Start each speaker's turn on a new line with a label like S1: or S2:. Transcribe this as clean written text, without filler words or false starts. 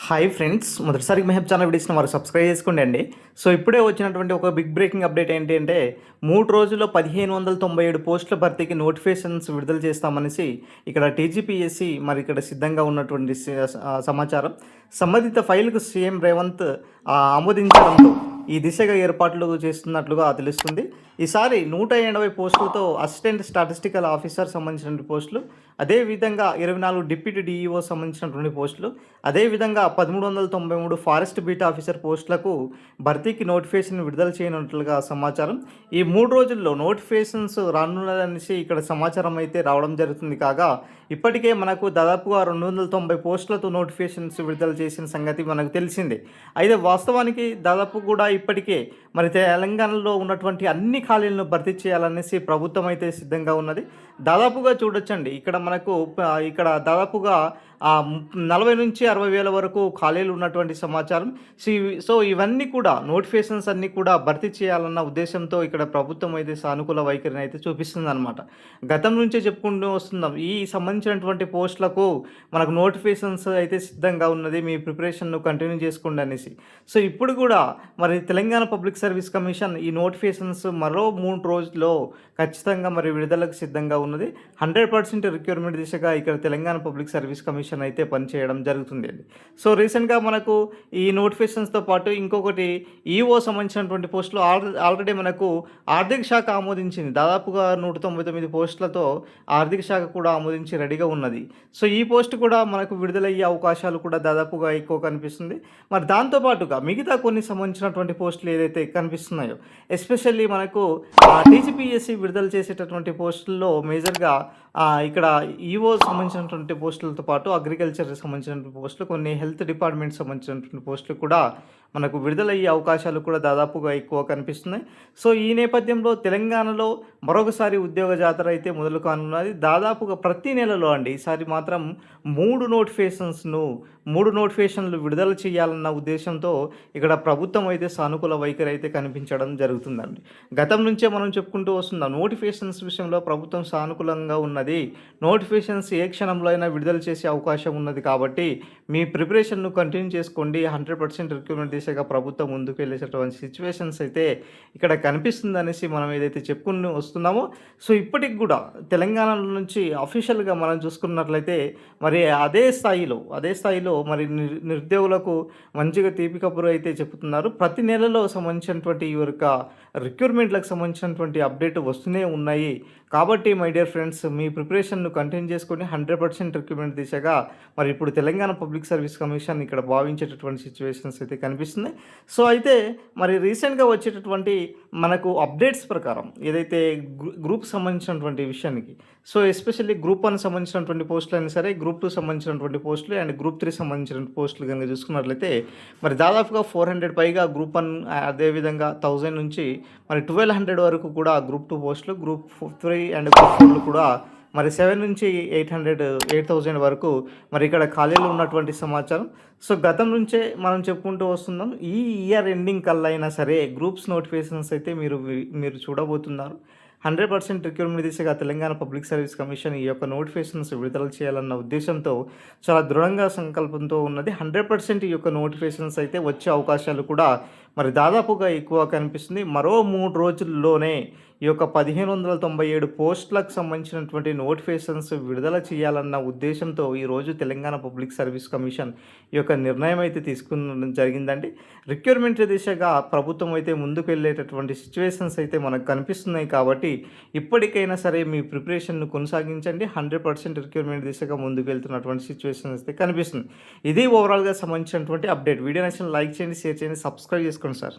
S1: Hi friends, మొదటిసారి Mehab channel వీడియోస్ని వారు సబ్స్క్రైబ్ చేసుకోండి అండి. సో ఇప్పుడే వచ్చినటువంటి ఒక బిగ్ బ్రేకింగ్ అప్డేట్ ఏంటి అంటే 3 రోజుల్లో 1597 పోస్టుల భర్తీకి నోటిఫికేషన్స్ విడుదల చేస్తామనేసి ఇక్కడ టీజీపీఎస్సీ మరి ఇక్కడ సిద్ధంగా ఉన్నటువంటి సమాచారం. సంబంధిత ఫైల్కు సీఎం రేవంత్ ఆమోదించడంతో ఈ దిశగా ఏర్పాట్లు చేస్తున్నట్లుగా తెలుస్తుంది. ఈసారి 180 పోస్టులతో అసిస్టెంట్ స్టాటిస్టికల్ ఆఫీసర్ సంబంధించినటువంటి పోస్టులు, అదేవిధంగా 24 డిప్యూటీ డిఈఓ సంబంధించినటువంటి పోస్టులు, అదేవిధంగా 1393 ఫారెస్ట్ బీట్ ఆఫీసర్ పోస్టులకు భర్తీకి నోటిఫికేషన్ విడుదల చేయనున్నట్లుగా సమాచారం. ఈ 3 రోజుల్లో నోటిఫికేషన్స్ రానున్నదనేసి ఇక్కడ సమాచారం అయితే రావడం జరుగుతుంది. కాగా ఇప్పటికే మనకు దాదాపుగా 290 పోస్టులతో నోటిఫికేషన్స్ విడుదల చేసిన సంగతి మనకు తెలిసిందే. అయితే వాస్తవానికి దాదాపు కూడా ఇప్పటికే మరి తెలంగాణలో ఉన్నటువంటి అన్ని ఖాళీలను భర్తీ చేయాలనేసి ప్రభుత్వం అయితే సిద్ధంగా ఉన్నది. దాదాపుగా చూడొచ్చండి, ఇక్కడ మనకు ఇక్కడ దాదాపుగా 40 నుంచి 60 వేల వరకు ఖాళీలు ఉన్నటువంటి సమాచారం. సో ఇవన్నీ కూడా నోటిఫికేషన్స్ అన్నీ కూడా భర్తీ చేయాలన్న ఉద్దేశంతో ఇక్కడ ప్రభుత్వం అయితే సానుకూల వైఖరిని అయితే చూపిస్తుంది అనమాట. గతం నుంచే చెప్పుకుంటూ వస్తున్నాం, ఈ సంబంధించినటువంటి పోస్టులకు మనకు నోటిఫికేషన్స్ అయితే సిద్ధంగా ఉన్నది, మీ ప్రిపరేషన్ను కంటిన్యూ చేసుకోండి అనేసి. సో ఇప్పుడు కూడా మరి తెలంగాణ పబ్లిక్ సర్వీస్ కమిషన్ ఈ నోటిఫికేషన్స్ మరో 3 రోజుల్లో ఖచ్చితంగా మరి విడుదలకు సిద్ధంగా ఉన్నది. 100% రిక్రూట్మెంట్ దిశగా ఇక్కడ తెలంగాణ పబ్లిక్ సర్వీస్ కమిషన్ అయితే పనిచేయడం జరుగుతుంది అండి. సో రీసెంట్గా మనకు ఈ నోటిఫికేషన్స్తో పాటు ఇంకొకటి ఈఓ సంబంధించినటువంటి పోస్టులు ఆల్రెడీ మనకు ఆర్థిక శాఖ ఆమోదించింది. దాదాపుగా 199 పోస్టులతో ఆర్థిక శాఖ కూడా ఆమోదించి రెడీగా ఉన్నది. సో ఈ పోస్ట్ కూడా మనకు విడుదలయ్యే అవకాశాలు కూడా దాదాపుగా ఎక్కువ కనిపిస్తుంది. మరి దాంతోపాటుగా మిగతా కొన్ని సంబంధించినటువంటి పోస్టులు ఏదైతే కనిపిస్తున్నాయో, ఎస్పెషల్లీ మనకు టీజీపీఎస్సీ విడుదల చేసేటటువంటి పోస్టుల్లో మేజర్గా ఇక్కడ ఈఓ సంబంధించినటువంటి పోస్టులతో పాటు అగ్రికల్చర్ సంబంధించినటువంటి పోస్టులు, కొన్ని హెల్త్ డిపార్ట్మెంట్ సంబంధించినటువంటి పోస్టులు కూడా మనకు విడుదలయ్యే అవకాశాలు కూడా దాదాపుగా ఎక్కువ కనిపిస్తున్నాయి. సో ఈ నేపథ్యంలో తెలంగాణలో మరొకసారి ఉద్యోగ జాతర అయితే మొదలు కానున్నది. దాదాపుగా ప్రతి నెలలో అండి, ఈసారి మాత్రం 3 నోటిఫికేషన్లు విడుదల చేయాలన్న ఉద్దేశంతో ఇక్కడ ప్రభుత్వం అయితే సానుకూల వైఖరి అయితే కనిపించడం జరుగుతుందండి. గతం నుంచే మనం చెప్పుకుంటూ వస్తున్నాం, నోటిఫికేషన్స్ విషయంలో ప్రభుత్వం సానుకూలంగా ఉన్నది, నోటిఫికేషన్స్ ఏ క్షణంలో అయినా విడుదల చేసే అవకాశం ఉన్నది, కాబట్టి మీ ప్రిపరేషన్ను కంటిన్యూ చేసుకోండి, 100% రిక్రూట్మెంట్ దిశగా ప్రభుత్వం ముందుకు వెళ్ళేటటువంటి సిచ్యువేషన్స్ అయితే ఇక్కడ కనిపిస్తుంది అనేసి మనం ఏదైతే చెప్పుకుని వస్తున్నామో. సో ఇప్పటికి కూడా తెలంగాణ నుంచి అఫీషియల్గా మనం చూసుకున్నట్లయితే మరి అదే స్థాయిలో మరి నిరుద్యోగులకు మంచిగా తీపి కబురు అయితే చెప్తున్నారు. ప్రతి నెలలో సంబంధించినటువంటి ఈ యొక్క రిక్రూట్మెంట్లకు సంబంధించినటువంటి అప్డేట్ వస్తూనే ఉన్నాయి. కాబట్టి మై డియర్ ఫ్రెండ్స్, మీ ప్రిపరేషన్ను కంటిన్యూ చేసుకొని 100% రిక్రూట్మెంట్ దిశగా మరి ఇప్పుడు తెలంగాణ పబ్లిక్ సర్వీస్ కమిషన్ ఇక్కడ భావించేటటువంటి సిచ్యువేషన్స్ అయితే కనిపిస్తున్నాయి. సో అయితే మరి రీసెంట్గా వచ్చేటటువంటి మనకు అప్డేట్స్ ప్రకారం ఏదైతే గ్రూప్ సంబంధించినటువంటి విషయానికి, సో ఎస్పెషల్లీ గ్రూప్ 1 సంబంధించినటువంటి పోస్టులు అయినా సరే, గ్రూప్ 2 సంబంధించినటువంటి పోస్టులు అండ్ గ్రూప్ 3 సంబంధించిన పోస్టులు కనుక చూసుకున్నట్లయితే మరి దాదాపుగా 400 పైగా గ్రూప్ 1, అదేవిధంగా 1000 నుంచి మరి 1200 వరకు కూడా గ్రూప్ 2 పోస్టులు, గ్రూప్ 3 అండ్ గ్రూప్ 4 కూడా మరి 7 నుంచి 8000 వరకు మరి ఇక్కడ ఖాళీలు ఉన్నటువంటి సమాచారం. సో గతం నుంచే మనం చెప్పుకుంటూ వస్తున్నాం, ఈ ఇయర్ ఎండింగ్ కల్లా అయినా సరే గ్రూప్స్ నోటిఫికేషన్స్ అయితే మీరు చూడబోతున్నారు. 100% రిక్రూట్మెంట్ దిశగా తెలంగాణ పబ్లిక్ సర్వీస్ కమిషన్ ఈ యొక్క నోటిఫికేషన్స్ విడుదల చేయాలన్న ఉద్దేశంతో చాలా దృఢంగా సంకల్పంతో ఉన్నది. 100% ఈ యొక్క నోటిఫికేషన్స్ అయితే వచ్చే అవకాశాలు కూడా మరి దాదాపుగా ఎక్కువ కనిపిస్తుంది. మరో 3 రోజుల్లోనే ఈ యొక్క 1597 పోస్టులకు సంబంధించినటువంటి నోటిఫికేషన్స్ విడుదల చేయాలన్న ఉద్దేశంతో ఈరోజు తెలంగాణ పబ్లిక్ సర్వీస్ కమిషన్ ఈ యొక్క నిర్ణయం అయితే తీసుకునడం జరిగిందండి. రిక్రూట్మెంట్ దిశగా ప్రభుత్వం అయితే ముందుకు వెళ్ళేటటువంటి సిచ్యువేషన్స్ అయితే మనకు కనిపిస్తున్నాయి. కాబట్టి ఇప్పటికైనా సరే మీ ప్రిపరేషన్ను కొనసాగించండి, 100% రిక్రూట్మెంట్ దిశగా ముందుకు వెళ్తున్నటువంటి సిచ్యువేషన్స్ అయితే కనిపిస్తుంది. ఇది ఓవరాల్గా సంబంధించినటువంటి అప్డేట్. వీడియో నచ్చిన లైక్ చేయండి, షేర్ చేయండి, సబ్స్క్రైబ్ చేసుకోండి సార్.